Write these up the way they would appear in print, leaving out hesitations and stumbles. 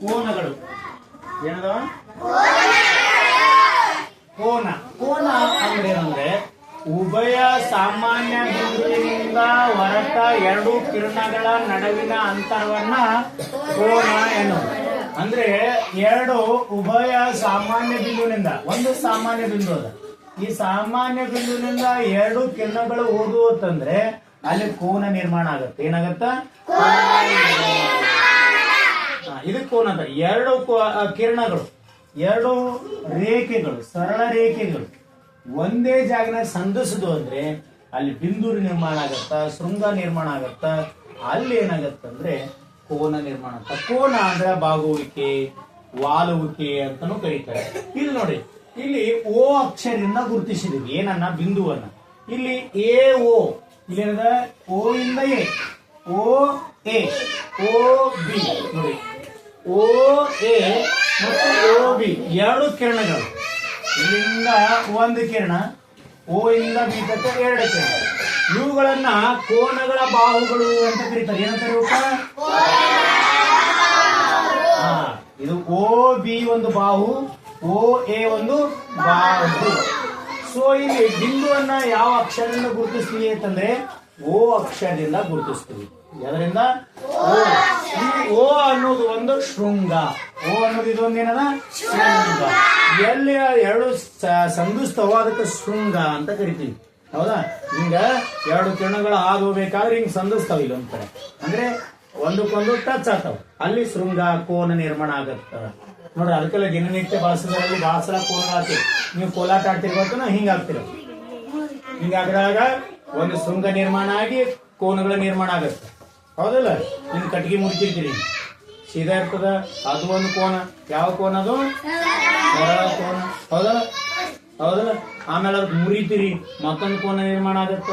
ಕೋನಗಳು ಏನದವ? ಕೋನ. ಕೋನ ಅಂದ್ರೆ ಏನಂದ್ರೆ ಉಭಯ ಸಾಮಾನ್ಯ ಬಿಂದುವಿನಿಂದ ಹೊರಟ ಎರಡು ಕಿರಣಗಳ ನಡುವಿನ ಅಂತರವನ್ನ ಕೋನ ಎನ್ನುವುದು. ಅಂದ್ರೆ ಎರಡು ಉಭಯ ಸಾಮಾನ್ಯ ಬಿಂದುವಿನಿಂದ, ಒಂದು ಸಾಮಾನ್ಯ ಬಿಂದು ಅದ, ಈ ಸಾಮಾನ್ಯ ಬಿಂದುವಿನಿಂದ ಎರಡು ಕಿರಣಗಳು ಓದುವಂತಂದ್ರೆ ಅಲ್ಲಿ ಕೋನ ನಿರ್ಮಾಣ ಆಗತ್ತೆ. ಏನಾಗತ್ತ? ಇದು ಕೋನ ಅಂತ. ಎರಡು ಕಿರಣಗಳು, ಎರಡು ರೇಖೆಗಳು, ಸರಳ ರೇಖೆಗಳು ಒಂದೇ ಜಾಗನ ಸಂಧಿಸುದು ಅಂದ್ರೆ ಅಲ್ಲಿ ಬಿಂದು ನಿರ್ಮಾಣ ಆಗತ್ತ, ಶೃಂಗ ನಿರ್ಮಾಣ ಆಗತ್ತ. ಅಲ್ಲಿ ಏನಾಗತ್ತಂದ್ರೆ ಕೋನ ನಿರ್ಮಾಣ ಆಗ್ತ. ಕೋನ ಅಂದ್ರೆ ಬಾಗುವಿಕೆ, ವಾಲುವಿಕೆ ಅಂತಾನು ಕರೀತಾರೆ. ಇಲ್ಲಿ ನೋಡಿ, ಇಲ್ಲಿ ಓ ಅಕ್ಷರದಿಂದ ಗುರುತಿಸಿದೀವಿ ಏನನ್ನ? ಬಿಂದುವನ್ನ. ಇಲ್ಲಿ ಎ ಓ, ಇಲ್ಲಿ ಏನದ? ಓ ಇಂದ A, O A, O B. ನೋಡಿ, ಓ ಎ ಮತ್ತು ಓ ಬಿ ಎರಡು ಕಿರಣಗಳು. ಇಲ್ಲಿಂದ ಒಂದು ಕಿರಣ, ಓ ಇಂದ ಬಿ ತಕ್ಕ ಎರಡು ಕಿರಣ. ಇವುಗಳನ್ನ ಕೋನಗಳ ಬಾಹುಗಳು ಅಂತ ಕರೀತಾರೆ. ಏನಂತಾರೆ ಇವಕ್ಕ? ಇದು ಓ ಬಿ ಒಂದು ಬಾಹು, ಓ ಎ ಒಂದು ಬಾಹು. ಸೊ ಇಲ್ಲಿ ಬಿಂದುವನ್ನ ಯಾವ ಅಕ್ಷರದಿಂದ ಗುರುತಿಸ್ತೀವಿ ಅಂತಂದ್ರೆ ಓ ಅಕ್ಷರದಿಂದ ಗುರುತಿಸ್ತೀವಿ. ಅದರಿಂದ ಓ ಅನ್ನೋದು ಒಂದು ಶೃಂಗ. ಓ ಅನ್ನೋದು ಇದೊಂದು ಏನದ? ಶೃಂಗ. ಎಲ್ಲಿ ಎರಡು ಸಂಧಿಸ್ತವೋ ಅದಕ್ಕೆ ಶೃಂಗ ಅಂತ ಕರಿತೀವಿ. ಹೌದಾ? ಹಿಂಗ ಎರಡು ಕಿರಣಗಳು ಹಾದು ಹೋಗ್ಬೇಕಾದ್ರೆ ಹಿಂಗ್ ಸಂಧಿಸ್ತಾವ ಇಲ್ಲೊಂದ್ ಕಡೆ, ಅಂದ್ರೆ ಒಂದಕ್ಕೊಂದು ಟಚ್ ಆಗ್ತಾವ, ಅಲ್ಲಿ ಶೃಂಗ ಕೋನ ನಿರ್ಮಾಣ ಆಗತ್ತ. ನೋಡ್ರಿ, ಅದಕ್ಕೆಲ್ಲ ದಿನನಿತ್ಯ ಬಳಸೋದ್ರಲ್ಲಿ ಬಹಳ ಸಲ ಕೋನ ಆಗ್ತೀವಿ. ನೀವು ಕೋಲಾಟ ಆಡ್ತಿರ್ಬೇಕು, ಹಿಂಗ ಆಗ್ತಿರ. ಹಿಂಗಾಗದಾಗ ಒಂದು ಶೃಂಗ ನಿರ್ಮಾಣ ಆಗಿ ಕೋನಗಳ ನಿರ್ಮಾಣ ಆಗತ್ತೆ. ಹೌದಲ್ಲ? ನಿಮ್ ಕಟ್ಗಿ ಮುರಿತಿರ್ತೀರಿ, ಸೀದಾ ಇರ್ತದ, ಅದು ಒಂದು ಕೋನ. ಯಾವ ಕೋನ ಅದು? ಸರಳ ಕೋನ. ಹೌದಲ್ಲ? ಹೌದಲ್ಲ? ಆಮೇಲೆ ಅದಕ್ಕೆ ಮುರಿತೀರಿ, ಮತ್ತೊಂದು ಕೋನ ನಿರ್ಮಾಣ ಆಗತ್ತ.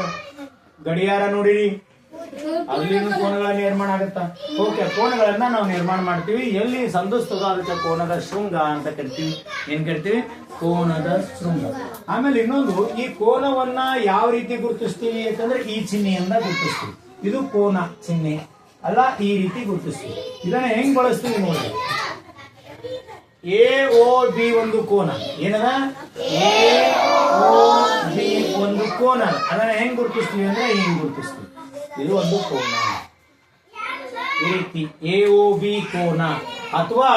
ಗಡಿಯಾರ ನೋಡಿರಿ, ಅಲ್ಲಿನ ಕೋನಗಳ ನಿರ್ಮಾಣ ಆಗತ್ತ. ಓಕೆ, ಕೋನಗಳನ್ನ ನಾವು ನಿರ್ಮಾಣ ಮಾಡ್ತೀವಿ. ಎಲ್ಲಿ ಸಂಧಿಸ್ತದೋ ಅದಕ್ಕೆ ಕೋನದ ಶೃಂಗ ಅಂತ ಕರಿತೀವಿ. ಏನ್ ಕರಿತೀವಿ? ಕೋನದ ಶೃಂಗ. ಆಮೇಲೆ ಇನ್ನೊಂದು, ಈ ಕೋನವನ್ನ ಯಾವ ರೀತಿ ಗುರುತಿಸ್ತೀವಿ ಅಂತಂದ್ರೆ ಈ ಚಿಹ್ನೆಯಿಂದ ಗುರುತಿಸ್ತೀವಿ. ಇದು ಕೋನ ಚಿಹ್ನೆ ಅಲ್ಲ, ಈ ರೀತಿ ಗುರುತಿಸ್ತೀವಿ. ಇದನ್ನ ಹೆಂಗ್ ಬಳಸ್ತೀವಿ ನೋಡಿ. ಎ ಓ ಬಿ ಒಂದು ಕೋನ. ಏನದ? ಎ ಓ ಬಿ ಒಂದು ಕೋನ. ಅದನ್ನ ಹೆಂಗ್ ಗುರುತಿಸ್ತೀವಿ ಅಂದ್ರೆ ಹಿಂಗ್ ಗುರುತಿಸ್ತೀವಿ. ಇದು ಒಂದು ಕೋನ. ಈ ರೀತಿ ಎ ಓ ಬಿ ಕೋನ. ಅಥವಾ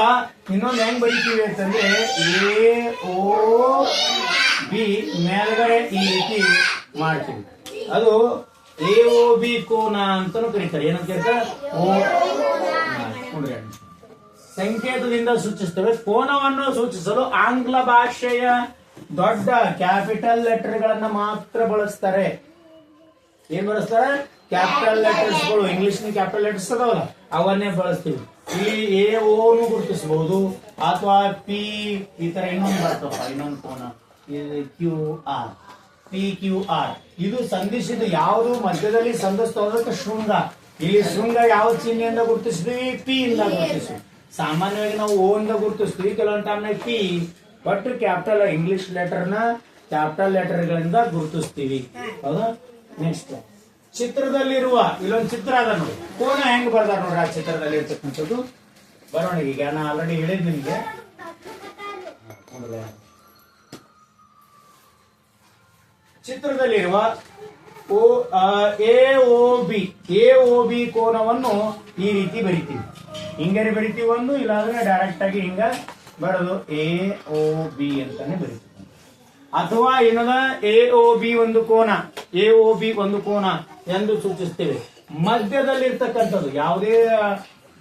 ಇನ್ನೊಂದು ಹೆಂಗ್ ಬರೀತೀವಿ ಅಂತಂದ್ರೆ ಎ ಓ ಬಿ ಮೇಲ್ಗಡೆ ಈ ರೀತಿ ಮಾಡ್ತೀವಿ. ಅದು ಎ ಓ ಬಿ ಕೋನ ಅಂತಾನು ಕರೀತಾರೆ. ಏನಂತ ಕರೀತಾರೆ? ಸಂಕೇತದಿಂದ ಸೂಚಿಸ್ತೇವೆ. ಕೋನವನ್ನು ಸೂಚಿಸಲು ಆಂಗ್ಲ ಭಾಷೆಯ ದೊಡ್ಡ ಕ್ಯಾಪಿಟಲ್ ಲೆಟರ್ ಗಳನ್ನ ಮಾತ್ರ ಬಳಸ್ತಾರೆ. ಏನ್ ಬಳಸ್ತಾರೆ? ಕ್ಯಾಪಿಟಲ್ ಲೆಟರ್ಸ್ಗಳು. ಇಂಗ್ಲಿಷ್ ಕ್ಯಾಪಿಟಲ್ ಲೆಟರ್ಸ್ ಅದಾವಲ್ಲ, ಅವನ್ನೇ ಬಳಸ್ತೀವಿ. ಇಲ್ಲಿ ಎ ಓನು ಗುರುತಿಸಬಹುದು, ಅಥವಾ ಪಿ ಈ ತರ ಇನ್ನೊಂದು ಬರ್ತಪ್ಪ, ಇನ್ನೊಂದು ಕೋನ Q R, P Q R. ಇದು ಸಂಧಿಸಿದ ಯಾವುದು ಮಧ್ಯದಲ್ಲಿ ಸಂಧಿಸ್ತೋದಕ್ಕೆ ಶೃಂಗ. ಇಲ್ಲಿ ಶೃಂಗ ಯಾವ ಚಿಹ್ನೆಯಿಂದ ಗುರುತಿಸ್ತೀವಿ? ಪಿ ಇಂದ ಗುರುತಿಸ್ತೀವಿ. ಸಾಮಾನ್ಯವಾಗಿ ನಾವು ಓ ಇಂದ ಗುರುತಿಸ್ತೀವಿ, ಕೆಲವೊಂದು ಟೈಮ್ನಾಗ ಪಿ. ಬಟ್ ಕ್ಯಾಪಿಟಲ್ ಇಂಗ್ಲಿಷ್ ಲೆಟರ್ನ ಕ್ಯಾಪಿಟಲ್ ಲೆಟರ್ ಗಳಿಂದ ಗುರುತಿಸ್ತೀವಿ. ಹೌದಾ? ನೆಕ್ಸ್ಟ್, ಚಿತ್ರದಲ್ಲಿರುವ ಇಲ್ಲೊಂದು ಚಿತ್ರ ಅದ ನೋಡಿ. ಕೋನ ಹೆಂಗ್ ಬರ್ದಾರ ನೋಡ್ರಿ ಆ ಚಿತ್ರದಲ್ಲಿ ಇರ್ತಕ್ಕಂಥದ್ದು ಬರವಣಿಗೆ. ಈಗ ನಾ ಆಲ್ರೆಡಿ ಹೇಳಿದ್ ನಿಮ್ಗೆ. ಚಿತ್ರದಲ್ಲಿರುವ ಎ ಓ ಬಿ ಕೋನವನ್ನು ಈ ರೀತಿ ಬರಿತೀವಿ. ಹಿಂಗಾರೆ ಬರಿತೀವಿ ಒಂದು, ಇಲ್ಲಾಂದ್ರೆ ಡೈರೆಕ್ಟ್ ಆಗಿ ಹಿಂಗ ಬರೋದು ಎ ಓ ಬಿ ಅಂತಾನೆ ಬರಿತೀವಿ. ಅಥವಾ ಏನದ? ಎ ಓ ಬಿ ಒಂದು ಕೋನ, ಎ ಓ ಬಿ ಒಂದು ಕೋನ ಎಂದು ಸೂಚಿಸ್ತೇವೆ. ಮಧ್ಯದಲ್ಲಿರ್ತಕ್ಕಂಥದ್ದು ಯಾವುದೇ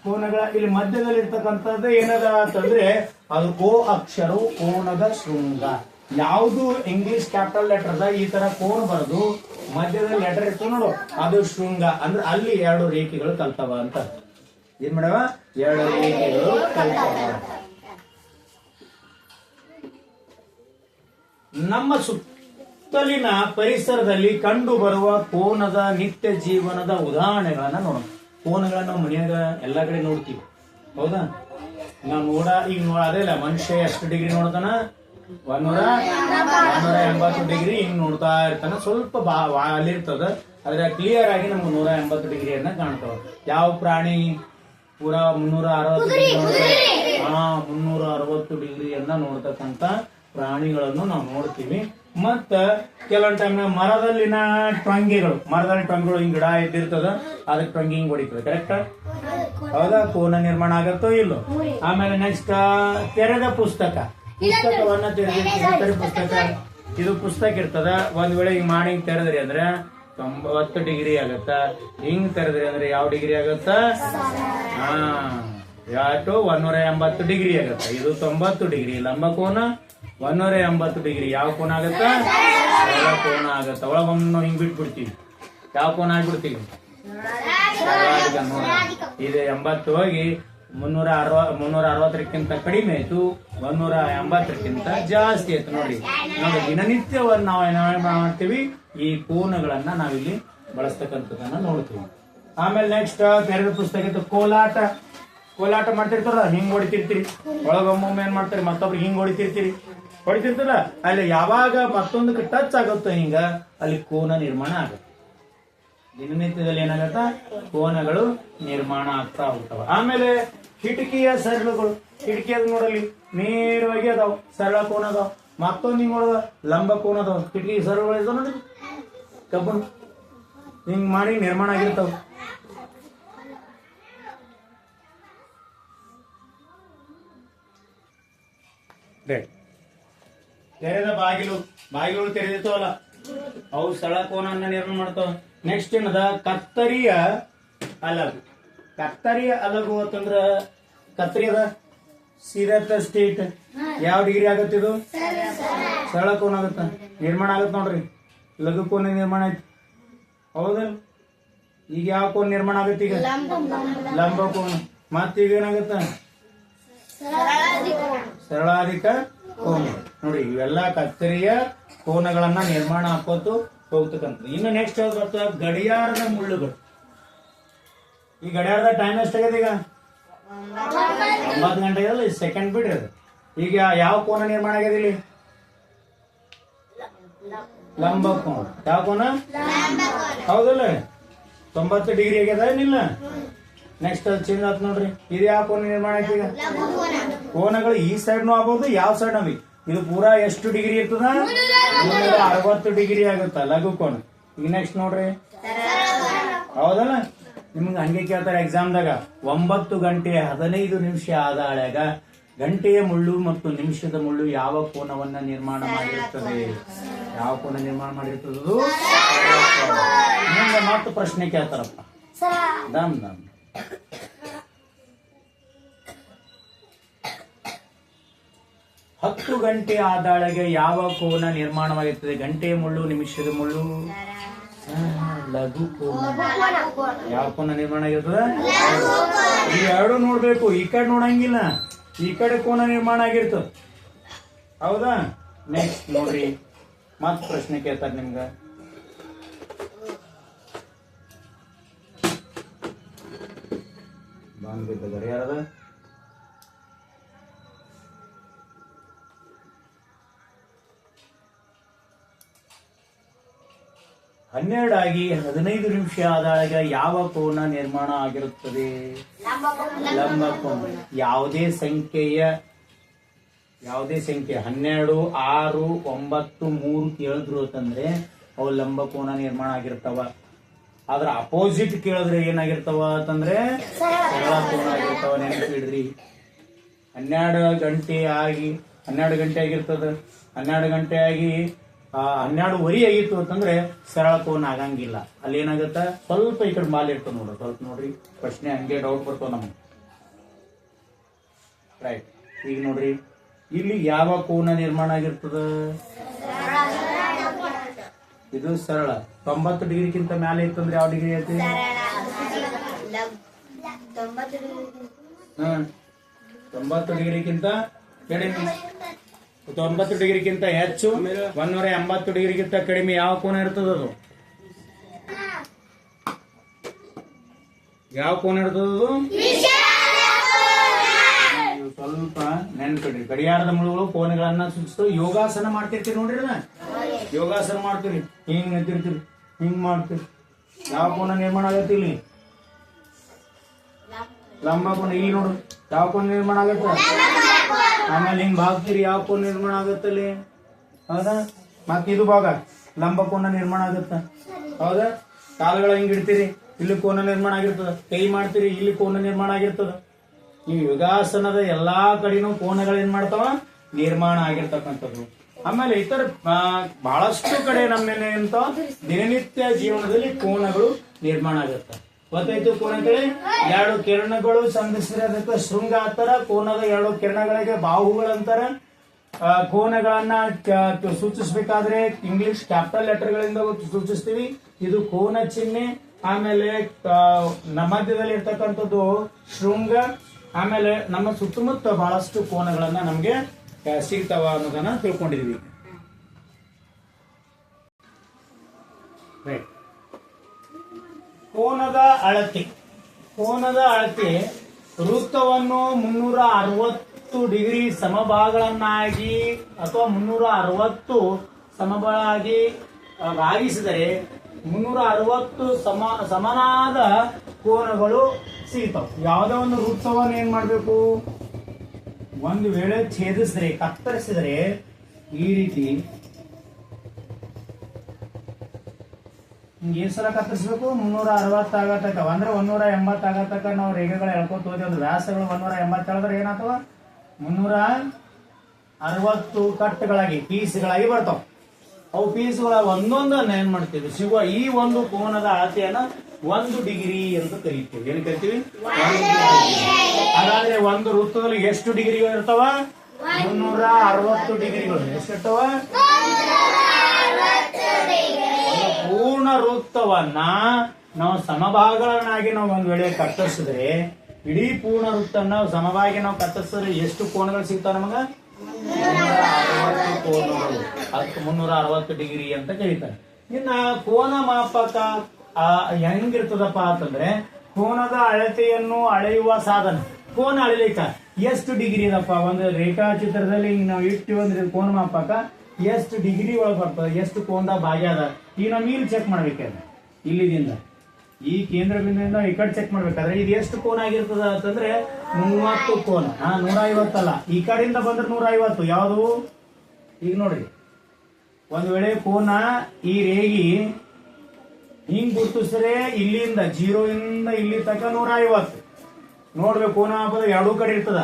ಕೋನಗಳ ಇಲ್ಲಿ ಮಧ್ಯದಲ್ಲಿರ್ತಕ್ಕಂಥದ್ದು ಏನದ ಅಂತಂದ್ರೆ ಅದು ಓ ಅಕ್ಷರ ಕೋನದ ಶೃಂಗ. ಯಾವುದು ಇಂಗ್ಲಿಷ್ ಕ್ಯಾಪಿಟಲ್ ಲೆಟರ್ ಈ ತರ ಕೋನ ಬರೋದು ಮಧ್ಯದಲ್ಲಿ ಲೆಟರ್ ಇತ್ತು ನೋಡು, ಅದು ಶೃಂಗ. ಅಂದ್ರೆ ಅಲ್ಲಿ ಎರಡು ರೇಖೆಗಳು ಕಲ್ತವ ಅಂತ. ಏನ್ ಮಾಡವ? ಎರಡು ರೇಖೆಗಳು ಕಲ್ತವ. ನಮ್ಮ ಸುತ್ತಲಿನ ಪರಿಸರದಲ್ಲಿ ಕಂಡು ಬರುವ ಕೋನದ ನಿತ್ಯ ಜೀವನದ ಉದಾಹರಣೆಗಳನ್ನ ನೋಡೋಣ. ಕೋನಗಳನ್ನ ನಾವು ಮನೆಯಾಗ ಎಲ್ಲಾ ಕಡೆ ನೋಡ್ತೀವಿ. ಹೌದಾ? ನಾವು ಈಗ ಅದೇ ಇಲ್ಲ, ಮನುಷ್ಯ ಎಷ್ಟು ಡಿಗ್ರಿ ನೋಡ್ತಾನ? 180 ಡಿಗ್ರಿ ಹಿಂಗ್ ನೋಡ್ತಾ ಇರ್ತಾನ. ಸ್ವಲ್ಪ ಅಲ್ಲಿರ್ತದ, ಆದ್ರೆ ಕ್ಲಿಯರ್ ಆಗಿ ನಮ್ಗೆ 180 ಡಿಗ್ರಿಯನ್ನ ಕಾಣ್ತಾವ. ಯಾವ ಪ್ರಾಣಿ ಪೂರಾ 360 ಡಿಗ್ರಿಯನ್ನ ನೋಡ್ತಕ್ಕಂತ ಪ್ರಾಣಿಗಳನ್ನು ನಾವು ನೋಡ್ತೀವಿ. ಮತ್ತ ಕೆಲವೊಂದು ಟೈಮ್ ಮರದಲ್ಲಿ ಟೊಂಗೆಗಳು ಹಿಂಗ್ ಗಿಡ ಇದ್ದಿರ್ತದ, ಅದಕ್ಕೆ ಟೊಂಗಿ ಹಿಂಗ್ ಹೊಡಿತದೆ. ಕರೆಕ್ಟ್ ಹೌದಾ? ಕೋನ ನಿರ್ಮಾಣ ಆಗತ್ತೋ ಇಲ್ಲೋ? ಆಮೇಲೆ ನೆಕ್ಸ್ಟ್ ತೆರೆದ ಪುಸ್ತಕವನ್ನ ತೆರೆದ ಪುಸ್ತಕ. ಇದು ಪುಸ್ತಕ ಇರ್ತದ, ಒಂದ್ ವೇಳೆ ಹಿಂಗ್ ಮಾಡಿ ಹಿಂಗ್ ತೆರೆದ್ರಿ ಅಂದ್ರೆ 90 ಡಿಗ್ರಿ ಆಗತ್ತ. ಹಿಂಗ್ ತೆರೆದ್ರಿ ಅಂದ್ರೆ ಯಾವ ಡಿಗ್ರಿ ಆಗತ್ತ? 180 ಡಿಗ್ರಿ ಆಗತ್ತ. ಇದು 90 ಡಿಗ್ರಿ ಲಂಬಕೋನ, 180 ಡಿಗ್ರಿ ಯಾವ ಕೋನ ಆಗತ್ತ? ಸರಳ ಕೋನ ಆಗತ್ತ. ಒಳಗೊಮ್ಮೆ ನಾವು ಹಿಂಗ್ ಬಿಟ್ಬಿಡ್ತೀವಿ, ಯಾವ ಕೋನ ಆಗ್ಬಿಡ್ತೀವಿ? ಇದು 80 ಹೋಗಿ 360ಕ್ಕಿಂತ ಕಡಿಮೆ ಆಯ್ತು, 180ಕ್ಕಿಂತ ಜಾಸ್ತಿ ಆಯ್ತು. ನೋಡ್ರಿ, ನಾವು ದಿನನಿತ್ಯವನ್ನು ನಾವು ಏನ ಮಾಡ್ತೀವಿ? ಈ ಕೋನಗಳನ್ನ ನಾವಿಲ್ಲಿ ಬಳಸ್ತಕ್ಕಂಥದನ್ನ ನೋಡ್ತೀವಿ. ಆಮೇಲೆ ನೆಕ್ಸ್ಟ್ ತೆರೆದ ಪುಸ್ತಕ ಇತ್ತು ಕೋಲಾಟ ಮಾಡ್ತಿರ್ತಾರ, ಹಿಂಗ್ ಹೊಡಿತಿರ್ತೀರಿ. ಒಳಗೊಮ್ಮೊಮ್ಮೆ ಏನ್ ಮಾಡ್ತಾರೆ? ಮತ್ತೊಬ್ರಿಗೆ ಹಿಂಗ್ ಹೊಡಿತಿರ್ತಾರ. ಅಲ್ಲಿ ಯಾವಾಗ ಮತ್ತೊಂದಕ್ಕೆ ಟಚ್ ಆಗುತ್ತೋ ಹಿಂಗ, ಅಲ್ಲಿ ಕೋನ ನಿರ್ಮಾಣ ಆಗುತ್ತೆ. ದಿನನಿತ್ಯದಲ್ಲಿ ಏನಾಗತ್ತ? ಕೋನಗಳು ನಿರ್ಮಾಣ ಆಗ್ತಾ ಹೋಗ್ತಾವ. ಆಮೇಲೆ ಕಿಟಕಿಯ ಸರಳುಗಳು. ಕಿಟಕಿ ಅದ್ ನೋಡಲಿ ನೇರವಾಗಿ ಅದಾವ, ಸರಳ ಕೋನ ಅದಾವ. ಮತ್ತೊಂದು ಹಿಂಗ್ ನೋಡದ ಲಂಬ ಕೋನ ಅದಾವ. ಕಿಟಕಿ ಸರಳುಗಳು ಇದಾವ ನೋಡಿ, ಕಬ್ಬು ಹಿಂಗ್ ಮಾಡಿ ನಿರ್ಮಾಣ ಆಗಿರ್ತಾವ. ತೆರೆದ ಬಾಗಿಲು ತೆರೆದಿರ್ತಾವಲ್ಲ, ಅವು ಸರಳ ಕೋನನ್ನ ನಿರ್ಮಾಣ ಮಾಡ್ತಾವ. ನೆಕ್ಸ್ಟ್ ಏನದ? ಕತ್ತರಿಯ ಅಲಗು ಅಂತಂದ್ರ ಕತ್ತರಿ ಅದ ಸೀದಾ ಸ್ಟೇಟ್ ಯಾವ ಡಿಗ್ರಿ ಆಗತ್ತಿದು? ಸರಳ ಕೋನ ಆಗತ್ತ, ನಿರ್ಮಾಣ ಆಗತ್ತ. ನೋಡ್ರಿ, ಲಘು ಕೋನ ನಿರ್ಮಾಣ ಆಯ್ತು, ಹೌದಲ್ಲ? ಈಗ ಯಾವ ಕೋನ ನಿರ್ಮಾಣ ಆಗತ್ತೆ? ಈಗ ಲಂಬ ಕೋನ. ಮತ್ತೀಗ ಏನಾಗತ್ತ? ಸರಳಾಧಿಕ ಕೋನ. ನೋಡಿ, ಇವೆಲ್ಲ ಕತ್ತರಿಯ ಕೋನಗಳನ್ನ ನಿರ್ಮಾಣ ಹಾಕೋತು ಹೋಗ್ತಕ್ಕಂಥದ್ದು. ಇನ್ನು ನೆಕ್ಸ್ಟ್ ಯಾವ್ದು ಬರ್ತದೆ? ಗಡಿಯಾರದ ಮುಳ್ಳುಗಳು. ಈ ಗಡಿಯಾರದ ಟೈಮ್ ಎಷ್ಟಾಗಿದೆ? ಈಗ 9 ಗಂಟೆ ಸೆಕೆಂಡ್ ಬಿಡ್ರಿ ಅದು. ಈಗ ಯಾವ ಕೋನ ನಿರ್ಮಾಣ ಆಗಿದೆ ಇಲ್ಲಿ? ಲಂಬ ಕೋನ. ಯಾವ ಕೋನ? ಹೌದಲ್ಲ? 90 ಡಿಗ್ರಿ ಆಗ್ಯದ ಏನಿಲ್ಲ? ನೆಕ್ಸ್ಟ್ ಅದು ಚೇಂಜ್ ಆಯ್ತು ನೋಡ್ರಿ. ಇದು ಯಾವ ಕೋನ ನಿರ್ಮಾಣ ಆಯ್ತು? ಈಗ ಕೋನಗಳು ಈ ಸೈಡ್ನು ಆಗ್ಬೋದು, ಯಾವ ಸೈಡ್ ನಮಗೆ. ಇದು ಪೂರಾ ಎಷ್ಟು ಡಿಗ್ರಿ ಇರ್ತದ? 360 ಡಿಗ್ರಿ ಆಗುತ್ತ ಲಘು ಕೋನ. ಈಗ ನೆಕ್ಸ್ಟ್ ನೋಡ್ರಿ, ಹೌದಲ್ಲ? ನಿಮ್ಗೆ ಹಂಗೆ ಕೇಳ್ತಾರೆ ಎಕ್ಸಾಮ್ದಾಗ, 9 ಗಂಟೆ 15 ನಿಮಿಷ ಆದ ಹಳೆಗ ಗಂಟೆಯ ಮುಳ್ಳು ಮತ್ತು ನಿಮಿಷದ ಮುಳ್ಳು ಯಾವ ಕೋನವನ್ನ ನಿರ್ಮಾಣ ಮಾಡಿರುತ್ತದೆ? ಯಾವ ಕೋನ ನಿರ್ಮಾಣ ಮಾಡಿರ್ತದದು? ನಿಮ್ಗೆ ಮತ್ತೆ ಪ್ರಶ್ನೆ ಕೇಳ್ತಾರಪ್ಪ. ದಮ್ 10 ಗಂಟೆ ಆದಾಳೆಗೆ ಯಾವ ಕೋನ ನಿರ್ಮಾಣವಾಗಿರ್ತದೆ? ಗಂಟೆಯ ಮುಳ್ಳು, ನಿಮಿಷದ ಮುಳ್ಳು, ಲಘು ಕೋನ. ಯಾವ ಕೋನ ನಿರ್ಮಾಣ ಆಗಿರ್ತದೆ? ಈ ಎರಡು ನೋಡ್ಬೇಕು, ಈ ಕಡೆ ನೋಡಂಗಿಲ್ಲ. ಈ ಕಡೆ ಕೋನ ನಿರ್ಮಾಣ ಆಗಿರ್ತದ, ಹೌದಾ? ನೆಕ್ಸ್ಟ್ ನೋಡ್ರಿ, ಮತ್ ಪ್ರಶ್ನೆ ಕೇಳ್ತಾರೆ ನಿಮ್ಗ. ಬಂದ್ಬಿಟ್ಟಿದ್ದಾರೆ ಯಾರದ? 12 ಆಗಿ 15 ನಿಮಿಷ ಆದಾಗ ಯಾವ ಕೋನ ನಿರ್ಮಾಣ ಆಗಿರುತ್ತದೆ? ಲಂಬ ಕೋನ. ಯಾವುದೇ ಸಂಖ್ಯೆ 12, 6, 9, 3 ಕೇಳಿದ್ರು ಅಂತಂದ್ರೆ ಅವು ಲಂಬ ಕೋನ ನಿರ್ಮಾಣ ಆಗಿರ್ತಾವ. ಅದ್ರ ಅಪೋಸಿಟ್ ಕೇಳಿದ್ರೆ ಏನಾಗಿರ್ತಾವ ಅಂತಂದ್ರೆ ಸರಳ ಕೋನ ಆಗಿರ್ತಾವ. ನೆನಪಿಡ್ರಿ, 12 ಗಂಟೆ ಆಗಿರ್ತದ. 12 ಗಂಟೆ ಆಗಿ 12:15 ಆಗಿತ್ತು ಅಂತಂದ್ರೆ ಸರಳ ಕೋನ ಆಗಂಗಿಲ್ಲ. ಅಲ್ಲಿ ಏನಾಗತ್ತ? ಸ್ವಲ್ಪ ಈ ಕಡೆ ಮಾಲ್ ಇರ್ತದ ನೋಡ್ರಿ, ಸ್ವಲ್ಪ ನೋಡ್ರಿ. ಪ್ರಶ್ನೆ ಹಂಗೆ ಡೌಟ್ ಬರ್ತಾವ ನಮ್ಗೆ. ರೈಟ್. ಈಗ ನೋಡ್ರಿ, ಇಲ್ಲಿ ಯಾವ ಕೋನ ನಿರ್ಮಾಣ ಆಗಿರ್ತದ? ಇದು ಸರಳ. 90 ಡಿಗ್ರಿಗಿಂತ ಮೇಲೆ ಇತ್ತಂದ್ರೆ ಯಾವ ಡಿಗ್ರಿ ಐತಿ? 90 ಡಿಗ್ರಿಗಿಂತ ಕಡಿಮೆ. 90 ಡಿಗ್ರಿಗಿಂತ ಹೆಚ್ಚು, 180 ಡಿಗ್ರಿಗಿಂತ ಕಡಿಮೆ ಯಾವ ಕೋನ ಇರ್ತದದು? ಯಾವ ಕೋನ ಇರ್ತದದು? ಸ್ವಲ್ಪ ನೆನ್ಪಿಡ್ರಿ. ಗಡಿಯಾರದ ಮುಳುಗಳು ಕೋನಗಳನ್ನ ಸೂಚಿಸ್ತವೆ. ಯೋಗಾಸನ ಮಾಡ್ತಿರ್ತೀರಿ ನೋಡ್ರಿ, ಯೋಗಾಸನ ಮಾಡ್ತೀರಿ, ಹಿಂಗ್ ನಿಂತಿರ್ತೀರಿ, ಹಿಂಗ್ ಮಾಡ್ತೀರಿ. ಯಾವ ಕೋನ ನಿರ್ಮಾಣ ಆಗತ್ತೆ ಇಲ್ಲಿ? ಲಂಬ ಕೋನ ಇಲ್ಲಿ ನೋಡು ಯಾವ ಕೋನ ನಿರ್ಮಾಣ ಆಗತ್ತ. ಆಮೇಲೆ ಹಿಂಗ್ ಬಾಗ್ತೀರಿ ಯಾವ ಕೋನ ನಿರ್ಮಾಣ ಆಗತ್ತಲ್ಲಿ, ಹೌದಾ. ಮತ್ತೆ ಇದು ಭಾಗ ಲಂಬ ಕೋನ ನಿರ್ಮಾಣ ಆಗತ್ತ, ಹೌದಾ. ಕಾಲುಗಳ ಹಿಂಗ್ ಇಡ್ತೀರಿ ಇಲ್ಲಿ ಕೋನ ನಿರ್ಮಾಣ ಆಗಿರ್ತದ. ಕೈ ಮಾಡ್ತೀರಿ ಇಲ್ಲಿ ಕೋನ ನಿರ್ಮಾಣ ಆಗಿರ್ತದ. ಈ ಯೋಗಾಸನದ ಎಲ್ಲಾ ಕಡೆನೂ ಕೋನಗಳು ಏನ್ ಮಾಡ್ತಾವ, ನಿರ್ಮಾಣ ಆಗಿರ್ತಕ್ಕಂಥದ್ದು. ಆಮೇಲೆ ಇತರ ಬಹಳಷ್ಟು ಕಡೆ ನಮ್ಮೇಲೆ ಅಂತ ದಿನನಿತ್ಯ ಜೀವನದಲ್ಲಿ ಕೋನಗಳು ನಿರ್ಮಾಣ ಆಗುತ್ತೆ. ಗೊತ್ತಾಯ್ತು. ಕೋನ ಅಂತೇಳಿ ಎರಡು ಕಿರಣಗಳು ಸಂಧಿಸಿದ್ರೆ ಅದಕ್ಕೆ ಶೃಂಗ ಅಂತಾರ. ಕೋನದ ಎರಡು ಕಿರಣಗಳಿಗೆ ಬಾಹುಗಳಂತಾರ. ಕೋನಗಳನ್ನ ಸೂಚಿಸಬೇಕಾದ್ರೆ ಇಂಗ್ಲಿಷ್ ಕ್ಯಾಪಿಟಲ್ ಲೆಟರ್ ಗಳಿಂದ ಸೂಚಿಸ್ತೀವಿ. ಇದು ಕೋನ ಚಿಹ್ನೆ. ಆಮೇಲೆ ಮಧ್ಯದಲ್ಲಿ ಇರ್ತಕ್ಕಂಥದ್ದು ಶೃಂಗ. ಆಮೇಲೆ ನಮ್ಮ ಸುತ್ತಮುತ್ತ ಬಹಳಷ್ಟು ಕೋನಗಳನ್ನ ನಮ್ಗೆ ಸಿಗ್ತಾವ ಅನ್ನೋದನ್ನ ತಿಳ್ಕೊಂಡಿದೀವಿ. ಕೋನದ ಅಳತೆ. ಕೋನದ ಅಳತೆ ವೃತ್ತವನ್ನು 360 ಡಿಗ್ರಿ ಸಮಭಾಗಗಳನ್ನಾಗಿ ಅಥವಾ 360 ಸಮಭಾಗಿ ಭಾಗಿಸಿದರೆ 360 ಸಮನಾದ ಕೋನಗಳು ಸಿಗ್ತಾವ. ಯಾವುದೋ ಒಂದು ವೃತ್ತವನ್ನು ಏನ್ ಮಾಡ್ಬೇಕು, ಒಂದು ವೇಳೆ ಛೇದಿಸಿದ್ರೆ ಕತ್ತರಿಸಿದರೆ ಈ ರೀತಿ ಏನ್ ಸಲ ಕತ್ತರಿಸ್ಬೇಕು, 360 ಆಗತಕ್ಕ ಅಂದ್ರೆ 180 ಆಗತಕ್ಕ ನಾವು ರೇಖೆಗಳು ಎಳ್ಕೊತ ಹೋದ್ವಿ. ಒಂದು ವ್ಯಾಸಗಳು 180 ಹೇಳಿದ್ರೆ ಏನಾಗ್ತವ, 360 ಕಟ್ಟುಗಳಾಗಿ ಪೀಸ್ಗಳಾಗಿ ಬರ್ತಾವ. ಅವು ಪೀಸ್ಗಳ ಒಂದೊಂದನ್ನ ಏನ್ ಮಾಡ್ತೀವಿ, ಸಿಗುವ ಈ ಒಂದು ಕೋನದ ಅಳತೆಯನ್ನ 1 ಡಿಗ್ರಿ ಅಂತ ಕರಿತೀವಿ. ಏನ್ ಕರಿತೀವಿ, ಹಾಗಾದ್ರೆ ಒಂದು ವೃತ್ತದಲ್ಲಿ ಎಷ್ಟು ಡಿಗ್ರಿಗಳು ಇರ್ತಾವ, 360 ಡಿಗ್ರಿಗಳು. ಎಷ್ಟಿರ್ತಾವ, ಪೂರ್ಣ ವೃತ್ತವನ್ನ ನಾವು ಸಮಭಾಗಗಳನ್ನಾಗಿ ನಾವು ಒಂದ್ ವೇಳೆ ಕತ್ತರಿಸಿದ್ರೆ, ಇಡೀ ಪೂರ್ಣ ವೃತ್ತನ್ನ ಸಮಭಾಗಿ ನಾವು ಕತ್ತರಿಸಿದ್ರೆ ಎಷ್ಟು ಕೋನಗಳು ಸಿಗ್ತಾವ ನಮಗ, 360 ಕೋನಗಳು. ಅದಕ್ಕೆ 360 ಡಿಗ್ರಿ ಅಂತ ಕರೀತಾರೆ. ಇನ್ನ ಕೋನ ಮಾಪಕ ಹೆಂಗಿರ್ತದಪ್ಪ ಅಂತಂದ್ರೆ, ಕೋನದ ಅಳತೆಯನ್ನು ಅಳೆಯುವ ಸಾಧನ. ಕೋನ ಅಳಿಲಿಕ್ಕ ಎಷ್ಟು ಡಿಗ್ರಿ ಇದಪ್ಪ, ಒಂದು ರೇಖಾಚಿತ್ರದಲ್ಲಿ ನಾವು ಇಟ್ಟಿವಿ ಅಂದ್ರೆ ಕೋನ ಮಾಪಕ ಎಷ್ಟು ಡಿಗ್ರಿ ಒಳಗೆ ಬರ್ತದೆ, ಎಷ್ಟು ಕೋನದ ಭಾಗ್ಯ ಅದ. ಈಗ ನಾವು ಇಲ್ಲಿ ಚೆಕ್ ಮಾಡ್ಬೇಕಾದ್ರೆ ಇಲ್ಲಿದಿಂದ ಈ ಕೇಂದ್ರ ಬಿಂದುವಿಂದ ಈ ಕಡೆ ಚೆಕ್ ಮಾಡ್ಬೇಕಾದ್ರೆ ಇದು ಎಷ್ಟು ಕೋನ ಆಗಿರ್ತದ ಅಂತಂದ್ರೆ 30 ಕೋನ. 150 ಅಲ್ಲ, ಈ ಕಡೆಯಿಂದ ಬಂದ್ರೆ 150. ಯಾವುದು, ಈಗ ನೋಡ್ರಿ, ಒಂದ್ ವೇಳೆ ಕೋನ ಈ ರೇಗಿ ಹಿಂಗ್ ಗುರ್ತಿಸಿದ್ರೆ ಇಲ್ಲಿಂದ 0 ಇಂದ ಇಲ್ಲಿ ತನಕ 150 ನೋಡ್ಬೇಕು. ಕೋನ ಮಾಪದ ಎರಡೂ ಕಡೆ ಇರ್ತದ.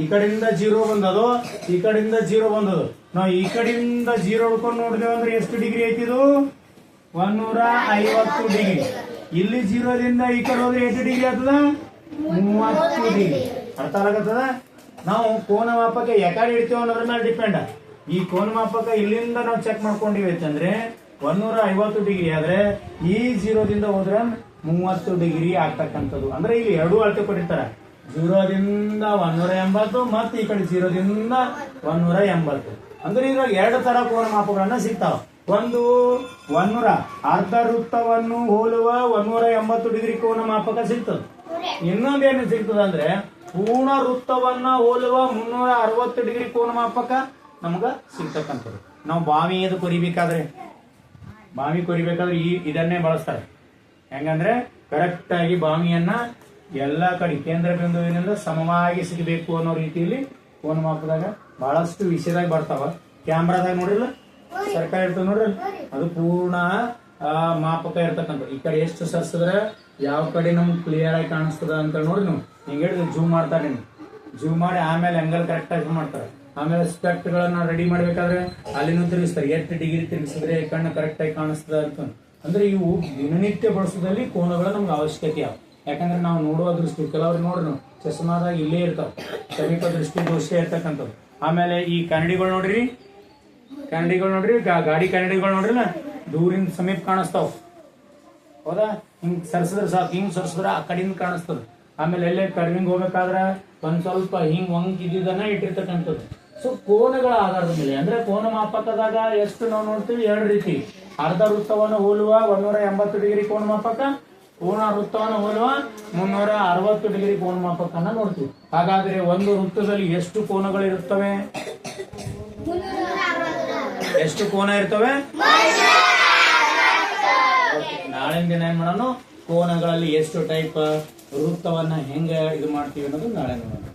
ಈ ಕಡೆಯಿಂದ 0 ಬಂದದು, ಈ ಕಡೆಯಿಂದ 0 ಬಂದದು. ನಾವು ಈ ಕಡೆಯಿಂದ 0 ಹಿಡ್ಕೊಂಡು ನೋಡಿದೇವೆ ಅಂದ್ರೆ ಎಷ್ಟು ಡಿಗ್ರಿ ಐತಿದು, 150 ಡಿಗ್ರಿ. ಇಲ್ಲಿ 0 ದಿಂದ ಈ ಕಡೆ ಹೋದ್ರೆ ಎಷ್ಟು ಡಿಗ್ರಿ ಆಗ್ತದ, 30 ಡಿಗ್ರಿ. ಅರ್ಥ ಆಗತ್ತದ. ನಾವು ಕೋನ ಮಾಪಕ ಯಾಕಡೆ ಇಡ್ತೀವಿ ಅನ್ನೋದ್ರ ಮೇಲೆ ಡಿಪೆಂಡ್. ಈ ಕೋನ ಮಾಪಕ ಇಲ್ಲಿಂದ ನಾವು ಚೆಕ್ ಮಾಡ್ಕೊಂಡಿವಿ ಅಂತಂದ್ರೆ 150 ಡಿಗ್ರಿ ಆದ್ರೆ ಈ 0 ದಿಂದ ಹೋದ್ರೆ 30 ಡಿಗ್ರಿ ಆಗ್ತಕ್ಕಂಥದ್ದು. ಅಂದ್ರೆ ಇಲ್ಲಿ ಎರಡು ಅಳತೆ ಕೊಟ್ಟಿರ್ತಾರೆ, 0 ದಿಂದ 180 ಮತ್ತೆ ಈ ಕಡೆ 0 ದಿಂದ 180. ಅಂದ್ರೆ ಇದ್ರಾಗ ಎರಡು ತರ ಕೋನ ಮಾಪಗಳನ್ನ ಸಿಗ್ತಾವ. ಒಂದು 100 ಅರ್ಧ ವೃತ್ತವನ್ನು ಹೋಲುವ 180 ಡಿಗ್ರಿ ಕೋನ ಮಾಪಕ ಸಿಗ್ತದೆ. ಇನ್ನೊಂದೇನು ಸಿಗ್ತದ ಅಂದ್ರೆ ಪೂರ್ಣ ವೃತ್ತವನ್ನ ಹೋಲುವ 360 ಡಿಗ್ರಿ ಕೋನ ಮಾಪಕ ನಮಗ ಸಿಗ್ತಕ್ಕಂಥದ್ದು. ನಾವು ಬಾವಿ ಕೊರಿಬೇಕಾದ್ರೆ ಇದನ್ನೇ ಬಳಸ್ತಾರೆ. ಹೆಂಗಂದ್ರೆ ಕರೆಕ್ಟ್ ಆಗಿ ಬಾವಿಯನ್ನ ಎಲ್ಲಾ ಕಡೆ ಕೇಂದ್ರ ಬಿಂದುವಿನಿಂದ ಸಮವಾಗಿ ಸಿಗಬೇಕು ಅನ್ನೋ ರೀತಿಯಲ್ಲಿ ಕೋನ ಮಾಪದಾಗ ಬಹಳಷ್ಟು ವಿಷಯದಾಗ ಬರ್ತಾವ. ಕ್ಯಾಮ್ರಾದಾಗ ನೋಡಿಲ್ಲ, ಸರ್ಕಾರ ಇರ್ತದೆ ನೋಡ್ರಿ, ಅದು ಪೂರ್ಣ ಮಾಪಕ ಇರ್ತಕ್ಕಂಥ. ಈ ಕಡೆ ಎಷ್ಟು ಸರ್ಸಿದ್ರೆ ಯಾವ ಕಡೆ ನಮ್ಗೆ ಕ್ಲಿಯರ್ ಆಗಿ ಕಾಣಿಸ್ತದ ಅಂತ ನೋಡಿ ನೀವು ಹಿಂಗೆ ಜೂಮ್ ಮಾಡ್ತಾರೆ. ನಿಮ್ಗೆ ಜೂಮ್ ಮಾಡಿ ಆಮೇಲೆ ಆಂಗಲ್ ಕರೆಕ್ಟ್ ಆಗಿ ಮಾಡ್ತಾರೆ. ಆಮೇಲೆ ಸ್ಪೆಕ್ಟ್ ಗಳನ್ನ ರೆಡಿ ಮಾಡ್ಬೇಕಾದ್ರೆ ಅಲ್ಲಿನೂ ತಿರುಗಿಸ್ತಾರೆ, ಎಷ್ಟು ಡಿಗ್ರಿ ತಿರುಗಿಸಿದ್ರೆ ಕಣ್ಣು ಕರೆಕ್ಟ್ ಆಗಿ ಕಾಣಿಸ್ತದ ಅಂತ. ಅಂದ್ರೆ ಇವು ದಿನನಿತ್ಯ ಬಳಸೋದ್ರಲ್ಲಿ ಕೋನಗಳ ನಮ್ಗೆ ಅವಶ್ಯಕತೆ ಯಾವ. ಯಾಕಂದ್ರೆ ನಾವು ನೋಡುವ ದೃಷ್ಟಿ ಕೆಲವ್ರಿಗೆ ನೋಡ್ರಿ ನಾವು ಚಸ್ಮಾದಾಗ ಇಲ್ಲೇ ಇರ್ತಾವ, ಸಮೀಪ ದೃಷ್ಟಿ ದೋಷ ಇರ್ತಕ್ಕಂಥದ್ದು. ಆಮೇಲೆ ಈ ಕನ್ನಡಿಗಳು ನೋಡ್ರಿ, ಗಾಡಿ ಕನ್ನಡಿಗಳು ನೋಡ್ರಿಲ್ಲ, ದೂರಿಂದ ಸಮೀಪ ಕಾಣಿಸ್ತಾವ, ಹೌದಾ. ಹಿಂಗ್ ಸರ್ಸಿದ್ರೆ ಸಾಕು, ಹಿಂಗ್ ಸರ್ಸಿದ್ರೆ ಆ ಕಡೆಯಿಂದ ಕಾಣಿಸ್ತದ. ಆಮೇಲೆ ಎಲ್ಲೇ ಕಡಿಮೆ ಹೋಗ್ಬೇಕಾದ್ರ ಒಂದ್ ಸ್ವಲ್ಪ ಹಿಂಗ್ ವಂಕ್ ಇದ್ದಿದ್ದನ್ನ ಇಟ್ಟಿರ್ತಕ್ಕಂಥದ್ದು. ಸೊ ಕೋನಗಳ ಆಧಾರದ ಮೇಲೆ ಅಂದ್ರೆ ಕೋನ ಮಾಪಕದಾಗ ಎಷ್ಟು ನಾವು ನೋಡ್ತೀವಿ, ಎರಡು ರೀತಿ. ಅರ್ಧ ವೃತ್ತವನ್ನು ಹೋಲುವ 180 ಡಿಗ್ರಿ ಕೋನ ಮಾಪಕ, ಪೂರ್ಣ ವೃತ್ತವನ್ನು ಹೋಲುವ 360 ಡಿಗ್ರಿ ಕೋನ ಮಾಪಕನ್ನ ನೋಡ್ತೀವಿ. ಹಾಗಾದ್ರೆ ಒಂದು ವೃತ್ತದಲ್ಲಿ ಎಷ್ಟು ಕೋನಗಳು ಇರುತ್ತವೆ, ಎಷ್ಟು ಕೋನ ಇರ್ತವೆ? ನಾಳಿನ ದಿನ ಏನ್ ಮಾಡೋಣ, ಕೋನಗಳಲ್ಲಿ ಎಷ್ಟು ಟೈಪ್, ವೃತ್ತವನ್ನ ಹೆಂಗ ಇದು ಮಾಡ್ತೀವಿ ಅನ್ನೋದು ನಾಳೆ ನೋಡೋಣ.